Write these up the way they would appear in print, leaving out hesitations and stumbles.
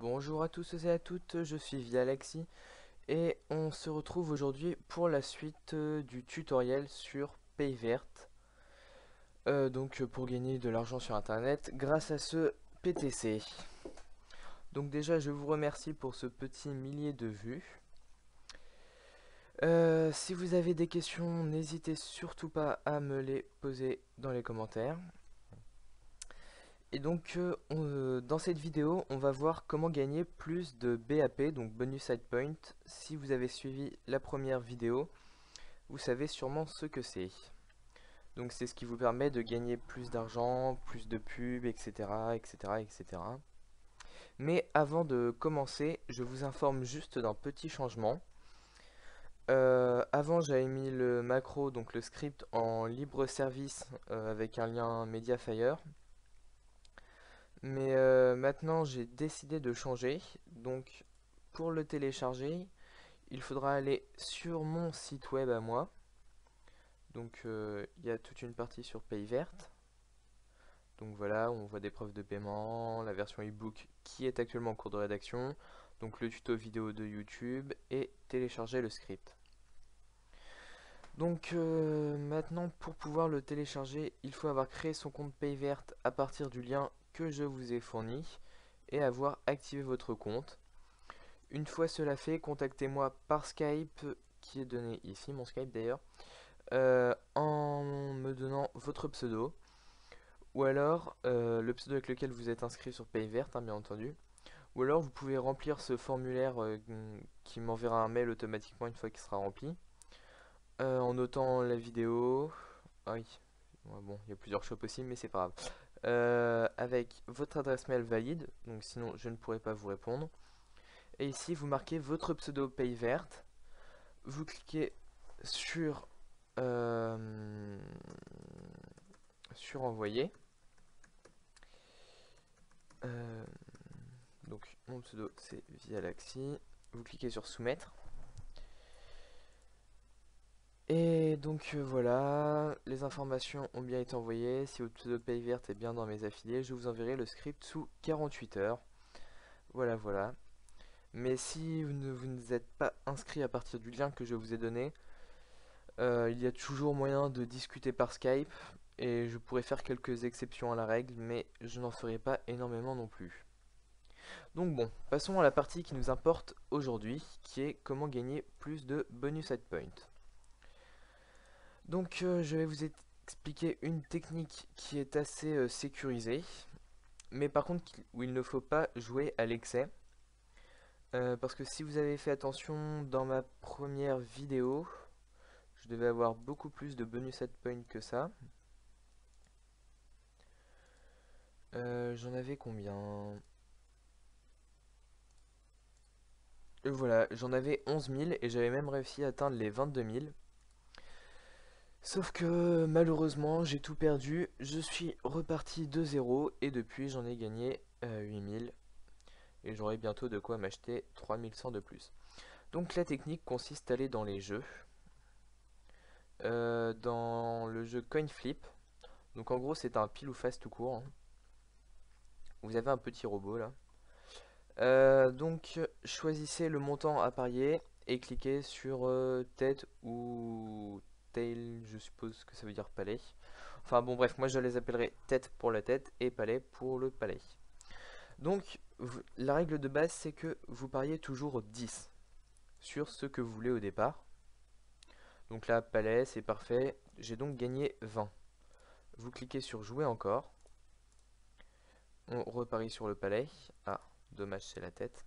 Bonjour à tous et à toutes, je suis Vialexi et on se retrouve aujourd'hui pour la suite du tutoriel sur Payvert. Pour gagner de l'argent sur internet grâce à ce PTC. Donc déjà je vous remercie pour ce petit millier de vues. Si vous avez des questions, n'hésitez surtout pas à me les poser dans les commentaires. Et donc dans cette vidéo, on va voir comment gagner plus de BAP, donc Bonus Side Point. Si vous avez suivi la première vidéo, vous savez sûrement ce que c'est. Donc c'est ce qui vous permet de gagner plus d'argent, plus de pubs, etc., etc., etc. Mais avant de commencer, je vous informe juste d'un petit changement. Avant j'avais mis le macro, donc le script en libre service avec un lien Mediafire. Mais maintenant j'ai décidé de changer. Donc pour le télécharger, il faudra aller sur mon site web à moi. Donc il y a toute une partie sur Payvert. Donc voilà, on voit des preuves de paiement, la version ebook qui est actuellement en cours de rédaction, donc le tuto vidéo de YouTube et télécharger le script. Donc maintenant pour pouvoir le télécharger, il faut avoir créé son compte Payvert à partir du lien que je vous ai fourni et avoir activé votre compte. Une fois cela fait, contactez-moi par Skype qui est donné ici, mon Skype d'ailleurs, en me donnant votre pseudo. Ou alors le pseudo avec lequel vous êtes inscrit sur Payvert, hein, bien entendu. Ou alors vous pouvez remplir ce formulaire qui m'enverra un mail automatiquement une fois qu'il sera rempli. En notant la vidéo. Ah oui, ouais, bon, il y a plusieurs shops aussi, mais c'est pas grave. Avec votre adresse mail valide, donc sinon je ne pourrai pas vous répondre. Et ici vous marquez votre pseudo Payvert. Vous cliquez sur envoyer. Donc mon pseudo c'est Vialaxi. Vous cliquez sur soumettre. Et donc voilà, les informations ont bien été envoyées. Si votre pseudo Payvert est bien dans mes affiliés, je vous enverrai le script sous 48 heures. Voilà, voilà. Mais si vous ne êtes pas inscrit à partir du lien que je vous ai donné, il y a toujours moyen de discuter par Skype. Et je pourrais faire quelques exceptions à la règle, mais je n'en ferai pas énormément non plus. Donc bon, passons à la partie qui nous importe aujourd'hui, qui est comment gagner plus de bonus side point. Donc je vais vous expliquer une technique qui est assez sécurisée, mais par contre où il ne faut pas jouer à l'excès. Parce que si vous avez fait attention dans ma première vidéo, je devais avoir beaucoup plus de bonus side point que ça. J'en avais combien? Voilà, j'en avais 11 000 et j'avais même réussi à atteindre les 22 000. Sauf que malheureusement j'ai tout perdu, je suis reparti de zéro et depuis j'en ai gagné 8000 et j'aurai bientôt de quoi m'acheter 3100 de plus. Donc la technique consiste à aller dans les jeux, dans le jeu Coin Flip. Donc en gros c'est un pile ou face tout court, hein. Vous avez un petit robot là. Donc choisissez le montant à parier et cliquez sur tête ou tail, je suppose que ça veut dire palais. Enfin bon bref, moi je les appellerai tête pour la tête et palais pour le palais. Donc la règle de base c'est que vous pariez toujours 10 sur ce que vous voulez au départ. Donc là palais c'est parfait, j'ai donc gagné 20. Vous cliquez sur jouer encore. On reparie sur le palais. Ah, dommage c'est la tête.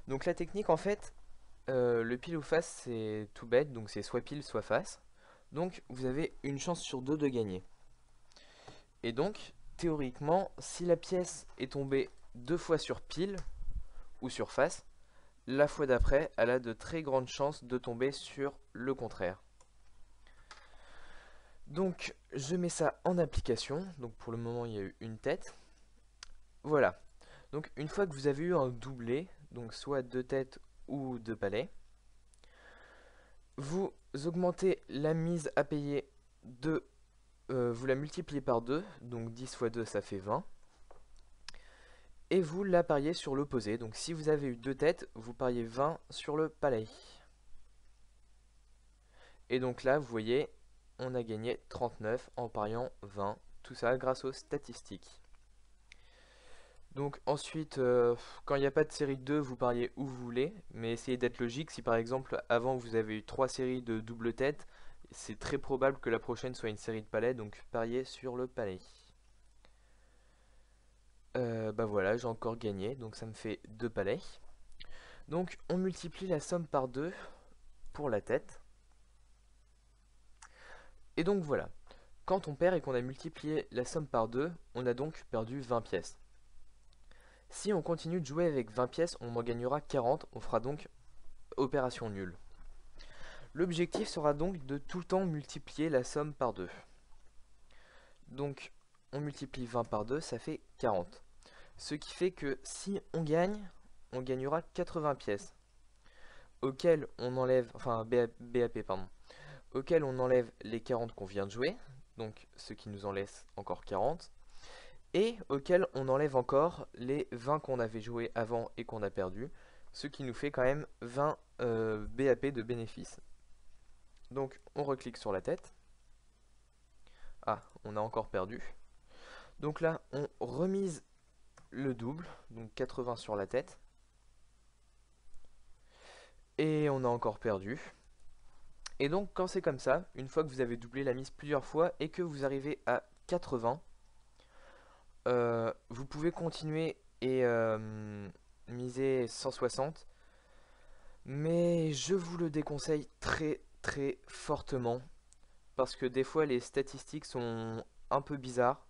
Donc la technique en fait, le pile ou face c'est tout bête, donc c'est soit pile soit face. Donc vous avez une chance sur deux de gagner. Et donc théoriquement, si la pièce est tombée deux fois sur pile ou sur face, la fois d'après, elle a de très grandes chances de tomber sur le contraire. Donc je mets ça en application. Donc pour le moment il y a eu une tête. Voilà. Donc une fois que vous avez eu un doublé, donc soit deux têtes ou deux palets, vous augmentez la mise à payer vous la multipliez par 2, donc 10 fois 2 ça fait 20. Et vous la pariez sur l'opposé. Donc si vous avez eu 2 têtes, vous pariez 20 sur le palais. Et donc là, vous voyez, on a gagné 39 en pariant 20. Tout ça grâce aux statistiques. Donc ensuite, quand il n'y a pas de série de 2, vous pariez où vous voulez. Mais essayez d'être logique. Si par exemple, avant vous avez eu 3 séries de double tête, c'est très probable que la prochaine soit une série de palais. Donc pariez sur le palais. Bah voilà, j'ai encore gagné. Donc ça me fait 2 palais. Donc on multiplie la somme par 2 pour la tête. Et donc voilà. Quand on perd et qu'on a multiplié la somme par 2, on a donc perdu 20 pièces. Si on continue de jouer avec 20 pièces, on en gagnera 40, on fera donc opération nulle. L'objectif sera donc de tout le temps multiplier la somme par 2. Donc on multiplie 20 par 2, ça fait 40. Ce qui fait que si on gagne, on gagnera 80 pièces. Auquel on enlève, enfin BAP pardon, auquel on enlève les 40 qu'on vient de jouer, donc ce qui nous en laisse encore 40. Et auquel on enlève encore les 20 qu'on avait joué avant et qu'on a perdu, ce qui nous fait quand même 20 BAP de bénéfice. Donc on reclique sur la tête. Ah, on a encore perdu. Donc là, on remise le double, donc 80 sur la tête. Et on a encore perdu. Et donc quand c'est comme ça, une fois que vous avez doublé la mise plusieurs fois et que vous arrivez à 80, vous pouvez continuer et miser 160, mais je vous le déconseille très très fortement parce que des fois les statistiques sont un peu bizarres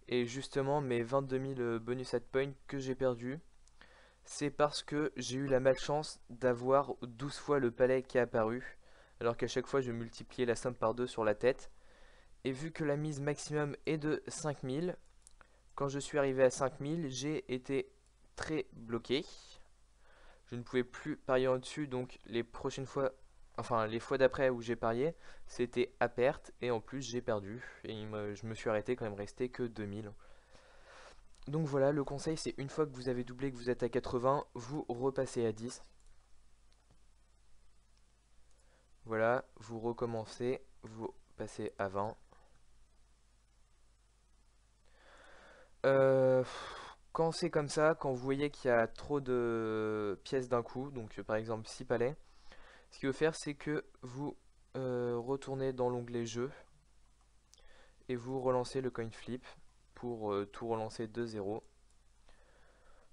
et justement mes 22 000 bonus at point que j'ai perdu, c'est parce que j'ai eu la malchance d'avoir 12 fois le palais qui est apparu alors qu'à chaque fois je multipliais la somme par 2 sur la tête, et vu que la mise maximum est de 5000, quand je suis arrivé à 5000, j'ai été très bloqué. Je ne pouvais plus parier en dessus, donc les prochaines fois, enfin les fois d'après où j'ai parié, c'était à perte et en plus j'ai perdu. Et je me suis arrêté quand il me restait que 2000. Donc voilà, le conseil c'est une fois que vous avez doublé, que vous êtes à 80, vous repassez à 10. Voilà, vous recommencez, vous passez à 20. Euh, Quand c'est comme ça, quand vous voyez qu'il y a trop de pièces d'un coup, donc par exemple 6 palais, ce qu'il faut faire c'est que vous retournez dans l'onglet jeu et vous relancez le coin flip pour tout relancer de 0.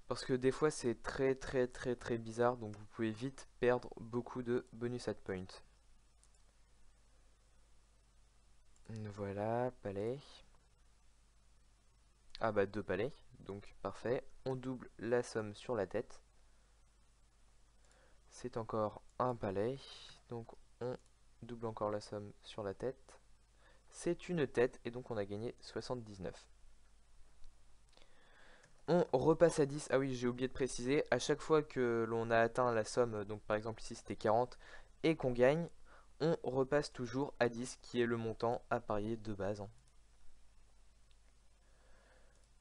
Parce que des fois c'est très très très très bizarre, donc vous pouvez vite perdre beaucoup de bonus at point. Voilà, palais. Ah bah 2 palais, donc parfait. On double la somme sur la tête. C'est encore un palais, donc on double encore la somme sur la tête. C'est une tête et donc on a gagné 79. On repasse à 10. Ah oui, j'ai oublié de préciser, à chaque fois que l'on a atteint la somme, donc par exemple ici c'était 40, et qu'on gagne, on repasse toujours à 10, qui est le montant à parier de base.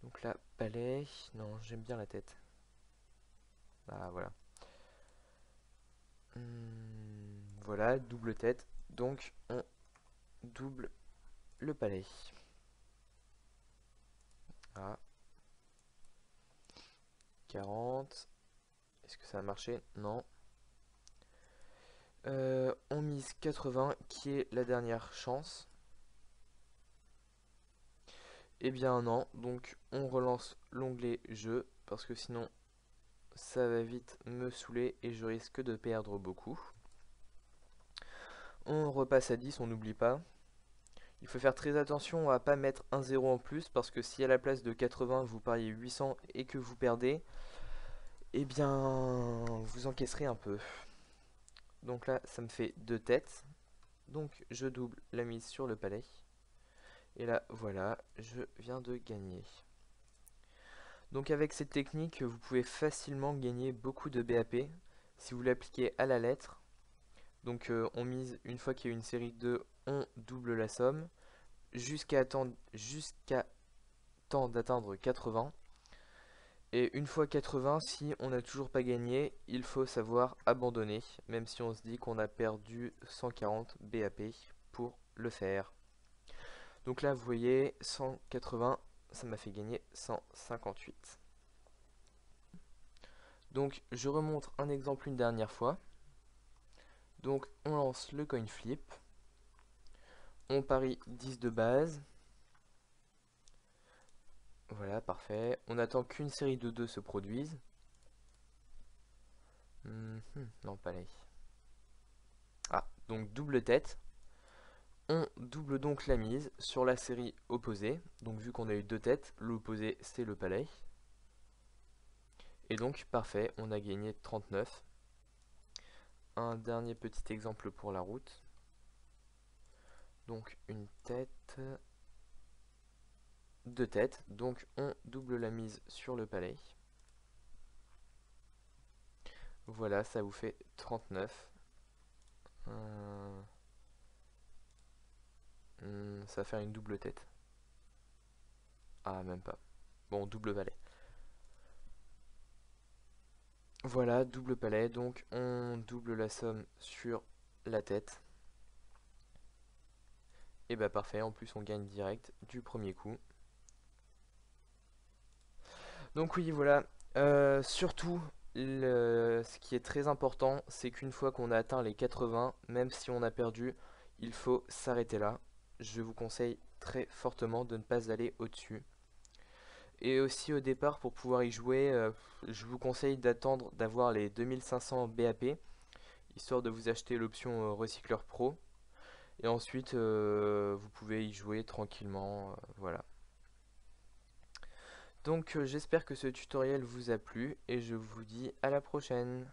Donc là, palais, non, j'aime bien la tête. Ah voilà. Voilà, double tête, donc on double le palais. Ah. 40. Est-ce que ça a marché? Non. On mise 80, qui est la dernière chance. Eh bien non, donc on relance l'onglet jeu, parce que sinon ça va vite me saouler et je risque de perdre beaucoup. On repasse à 10, on n'oublie pas. Il faut faire très attention à pas mettre un 0 en plus, parce que si à la place de 80 vous pariez 800 et que vous perdez, eh bien vous encaisserez un peu. Donc là ça me fait 2 têtes, donc je double la mise sur le palais. Et là voilà, je viens de gagner. Donc avec cette technique, vous pouvez facilement gagner beaucoup de BAP si vous l'appliquez à la lettre. Donc on mise, une fois qu'il y a une série de 2, on double la somme jusqu'à temps d'atteindre 80. Et une fois 80, si on n'a toujours pas gagné, il faut savoir abandonner, même si on se dit qu'on a perdu 140 BAP pour le faire. Donc là, vous voyez, 180, ça m'a fait gagner 158. Donc je remontre un exemple une dernière fois. Donc on lance le coin flip. On parie 10 de base. Voilà, parfait. On attend qu'une série de 2 se produise. Non, pas là. Ah, donc double tête. On double donc la mise sur la série opposée. Donc vu qu'on a eu deux têtes, l'opposé c'est le palais. Et donc parfait, on a gagné 39. Un dernier petit exemple pour la route. Donc une tête, deux têtes. Donc on double la mise sur le palais. Voilà, ça vous fait 39. Ça va faire une double tête. Ah, même pas. Bon, double palais. Voilà, double palais. Donc on double la somme sur la tête. Et bah parfait, en plus on gagne direct du premier coup. Donc oui, voilà. Surtout, ce qui est très important, c'est qu'une fois qu'on a atteint les 80, même si on a perdu, il faut s'arrêter là. Je vous conseille très fortement de ne pas aller au-dessus. Et aussi au départ, pour pouvoir y jouer, je vous conseille d'attendre d'avoir les 2500 BAP, histoire de vous acheter l'option Recycleur Pro. Et ensuite, vous pouvez y jouer tranquillement, voilà. Donc j'espère que ce tutoriel vous a plu et je vous dis à la prochaine.